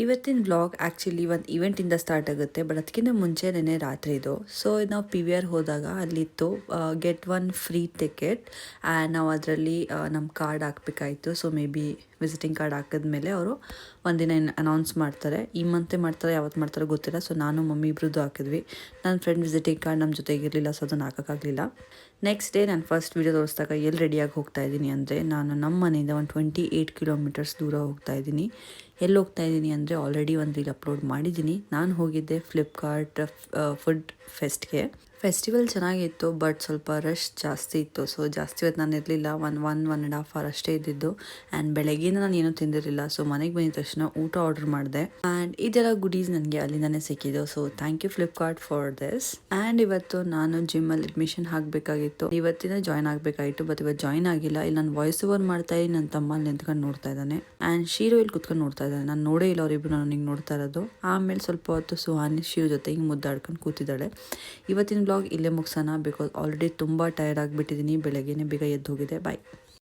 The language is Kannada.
ಇವತ್ತಿನ ವ್ಲಾಗ್ ಆ್ಯಕ್ಚುಲಿ ಒಂದು ಇವೆಂಟಿಂದ ಸ್ಟಾರ್ಟ್ ಆಗುತ್ತೆ, ಬಟ್ ಅದಕ್ಕಿಂತ ಮುಂಚೆ ನೆನೆ ರಾತ್ರಿ ಇದು. ಸೊ ನಾವು PVR ಹೋದಾಗ ಅಲ್ಲಿತ್ತು get one free ticket and ನಾವು ಅದರಲ್ಲಿ ನಮ್ಮ ಕಾರ್ಡ್ ಹಾಕಬೇಕಾಯಿತು. So maybe visiting card ಹಾಕಿದ್ಮೇಲೆ ಅವರು ಒಂದಿನ ಅನೌನ್ಸ್ ಮಾಡ್ತಾರೆ. ಈ ಮಂತೆ ಮಾಡ್ತಾರೆ, ಯಾವತ್ತು ಮಾಡ್ತಾರೋ ಗೊತ್ತಿಲ್ಲ. ಸೊ ನಾನು ಮಮ್ಮಿ ಇಬ್ರದ್ದು ಹಾಕಿದ್ವಿ. ನನ್ನ ಫ್ರೆಂಡ್ ವಿಸಿಟಿಂಗ್ ಕಾರ್ಡ್ ನಮ್ಮ ಜೊತೆಗಿರಲಿಲ್ಲ, ಸೊ ಅದನ್ನು ಹಾಕೋಕ್ಕಾಗಲಿಲ್ಲ. ನೆಕ್ಸ್ಟ್ ಡೇ ನಾನು ಫಸ್ಟ್ ವೀಡಿಯೋ ತೋರಿಸಿದಾಗ ಎಲ್ಲಿ ರೆಡಿಯಾಗಿ ಹೋಗ್ತಾ ಇದ್ದೀನಿ ಅಂದರೆ, ನಾನು ನಮ್ಮ ಮನೆಯಿಂದ ಒಂದು 28 ಕಿಲೋಮೀಟರ್ಸ್ ದೂರ ಹೋಗ್ತಾ ಇದ್ದೀನಿ. ಎಲ್ಲಿ ಹೋಗ್ತಾ ಇದ್ದೀನಿ ಅಂದರೆ ಆಲ್ರೆಡಿ ಒಂದು ರೀಲ್ ಅಪ್ಲೋಡ್ ಮಾಡಿದ್ದೀನಿ. ನಾನು ಹೋಗಿದ್ದೆ ಫ್ಲಿಪ್ಕಾರ್ಟ್ ಫುಡ್ ಫೆಸ್ಟ್ಗೆ. ಫೆಸ್ಟಿವಲ್ ಚೆನ್ನಾಗಿತ್ತು, ಬಟ್ ಸ್ವಲ್ಪ ರಶ್ ಜಾಸ್ತಿ ಇತ್ತು. ಸೊ ಜಾಸ್ತಿ ಹೊತ್ತು ನಾನು ಇರಲಿಲ್ಲ, 1.5 ಅವರ್ ಅಷ್ಟೇ ಇದ್ದಿದ್ದು. ಆ್ಯಂಡ್ ಬೆಳಗ್ಗೆಯಿಂದ ನಾನು ಏನೂ ತಿಂದಿರಲಿಲ್ಲ. ಸೊ ಮನೆಗೆ ಬಂದಿದ ತಕ್ಷಣ ಊಟ ಆರ್ಡರ್ ಮಾಡಿದೆ. ಆ್ಯಂಡ್ ಇದೆಲ್ಲ ಗುಡೀಸ್ ನನಗೆ ಅಲ್ಲಿಂದನೇ ಸಿಕ್ಕಿದ್ದು. So thank you Flipkart for this. And ಇವತ್ತು ನಾನು ಜಿಮ್ಮಲ್ಲಿ ಅಡ್ಮಿಷನ್ ಹಾಕಬೇಕಾಗಿತ್ತು. ಇವತ್ತಿನ ಜಾಯ್ನ್ ಆಗಬೇಕಾಗಿತ್ತು, ಬಟ್ ಇವತ್ತು ಜಾಯ್ನ್ ಆಗಿಲ್ಲ. ಇಲ್ಲಿ ನಾನು ವಾಯ್ಸ್ ಓವರ್ ಮಾಡ್ತಾ ಇದ್ದೀನಿ, ನನ್ನ ತಮ್ಮ ಅಲ್ಲಿ ನಿಂತ್ಕೊಂಡು ನೋಡ್ತಾ ಇದ್ದಾನೆ. ಆ್ಯಂಡ್ ಶೀರು ಇಲ್ಲಿ ಕುತ್ಕೊಂಡು ನೋಡ್ತಾ ಇದ್ದಾನೆ. ನಾನು ನೋಡೇ ಇಲ್ಲ ಅವರಿಬ್ಬರು ನಾನು ಹಿಂಗೆ ನೋಡ್ತಾ ಇರೋದು. ಆಮೇಲೆ ಸ್ವಲ್ಪ ಹೊತ್ತು ಸುಹಾನಿ ಶೀರು ಜೊತೆ ಹಿಂಗೆ ಮುದ್ದಾಡ್ಕೊಂಡು ಕೂತಿದ್ದಾಳೆ. ಇವತ್ತಿನ ಬ್ಲಾಗ್ ಇಲ್ಲೇ ಮುಗಿಸೋಣ, ಬಿಕಾಸ್ ಆಲ್ರೆಡಿ ತುಂಬ ಟಯರ್ಡ್ ಆಗಿಬಿಟ್ಟಿದ್ದೀನಿ. ಬೆಳಗ್ಗೆನೇ ಬೇಗ ಎದ್ದು ಹೋಗಿದೆ. ಬಾಯ್.